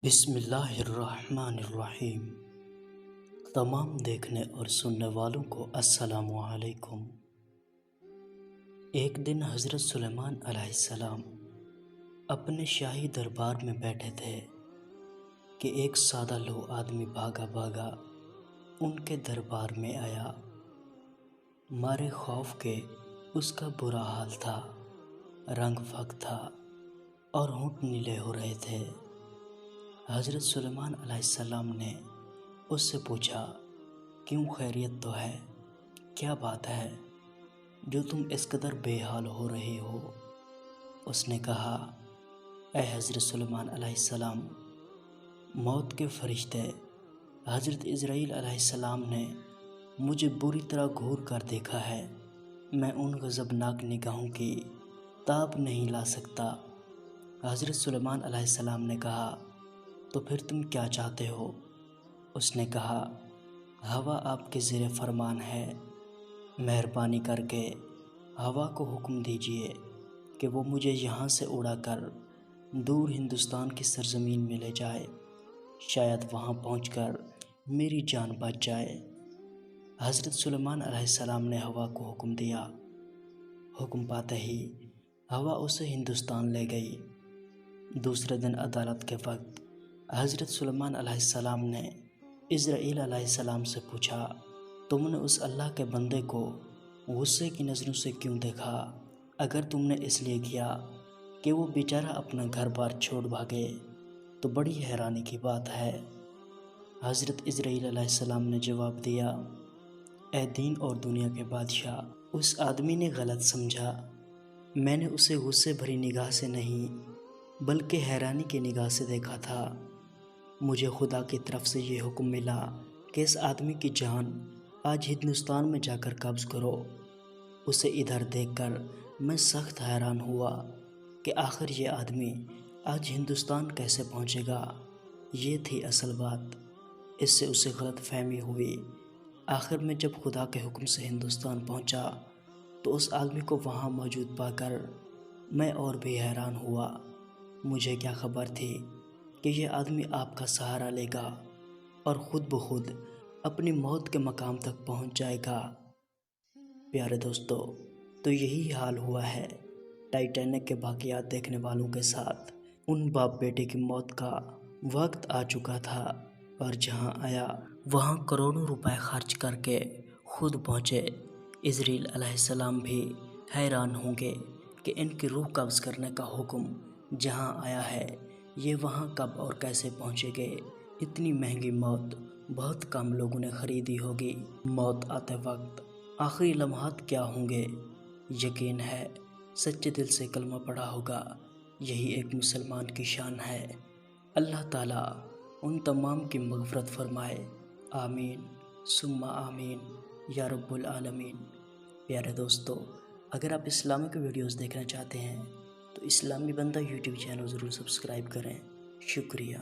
بسم اللہ الرحمن الرحیم۔ تمام دیکھنے اور سننے والوں کو السلام علیکم۔ ایک دن حضرت سلیمان علیہ السلام اپنے شاہی دربار میں بیٹھے تھے کہ ایک سادہ لوح آدمی بھاگا بھاگا ان کے دربار میں آیا۔ مارے خوف کے اس کا برا حال تھا، رنگ فک تھا اور ہونٹ نیلے ہو رہے تھے۔ حضرت سلیمان علیہ السلام نے اس سے پوچھا، کیوں خیریت تو ہے؟ کیا بات ہے جو تم اس قدر بے حال ہو رہے ہو؟ اس نے کہا، اے حضرت سلیمان علیہ السلام، موت کے فرشتے حضرت عزرائیل علیہ السلام نے مجھے بری طرح گھور کر دیکھا ہے۔ میں ان غضبناک نگاہوں کی تاب نہیں لا سکتا۔ حضرت سلیمان علیہ السلام نے کہا، تو پھر تم کیا چاہتے ہو؟ اس نے کہا، ہوا آپ کے زیر فرمان ہے، مہربانی کر کے ہوا کو حکم دیجئے کہ وہ مجھے یہاں سے اڑا کر دور ہندوستان کی سرزمین میں لے جائے، شاید وہاں پہنچ کر میری جان بچ جائے۔ حضرت سلیمان علیہ السلام نے ہوا کو حکم دیا۔ حکم پاتے ہی ہوا اسے ہندوستان لے گئی۔ دوسرے دن عدالت کے وقت حضرت سلیمان علیہ السلام نے عزرائیل علیہ السلام سے پوچھا، تم نے اس اللہ کے بندے کو غصے کی نظروں سے کیوں دیکھا؟ اگر تم نے اس لیے کیا کہ وہ بیچارہ اپنا گھر بار چھوڑ بھاگے تو بڑی حیرانی کی بات ہے۔ حضرت عزرائیل علیہ السلام نے جواب دیا، اے دین اور دنیا کے بادشاہ، اس آدمی نے غلط سمجھا۔ میں نے اسے غصے بھری نگاہ سے نہیں بلکہ حیرانی کی نگاہ سے دیکھا تھا۔ مجھے خدا کی طرف سے یہ حکم ملا کہ اس آدمی کی جان آج ہندوستان میں جا کر قبض کرو۔ اسے ادھر دیکھ کر میں سخت حیران ہوا کہ آخر یہ آدمی آج ہندوستان کیسے پہنچے گا۔ یہ تھی اصل بات۔ اس سے اسے غلط فہمی ہوئی۔ آخر میں جب خدا کے حکم سے ہندوستان پہنچا تو اس آدمی کو وہاں موجود پا کر میں اور بھی حیران ہوا۔ مجھے کیا خبر تھی کہ یہ آدمی آپ کا سہارا لے گا اور خود بخود اپنی موت کے مقام تک پہنچ جائے گا۔ پیارے دوستو، تو یہی حال ہوا ہے ٹائٹینک کے واقعات دیکھنے والوں کے ساتھ۔ ان باپ بیٹے کی موت کا وقت آ چکا تھا اور جہاں آیا وہاں کروڑوں روپے خرچ کر کے خود پہنچے۔ عزرائیل علیہ السلام بھی حیران ہوں گے کہ ان کی روح قبض کرنے کا حکم جہاں آیا ہے یہ وہاں کب اور کیسے پہنچے گے۔ اتنی مہنگی موت بہت کم لوگوں نے خریدی ہوگی۔ موت آتے وقت آخری لمحات کیا ہوں گے؟ یقین ہے سچے دل سے کلمہ پڑھا ہوگا۔ یہی ایک مسلمان کی شان ہے۔ اللہ تعالیٰ ان تمام کی مغفرت فرمائے۔ آمین ثم آمین یا رب العالمین۔ پیارے دوستو، اگر آپ اسلامک ویڈیوز دیکھنا چاہتے ہیں تو اسلامی بندہ یوٹیوب چینل ضرور سبسکرائب کریں۔ شکریہ۔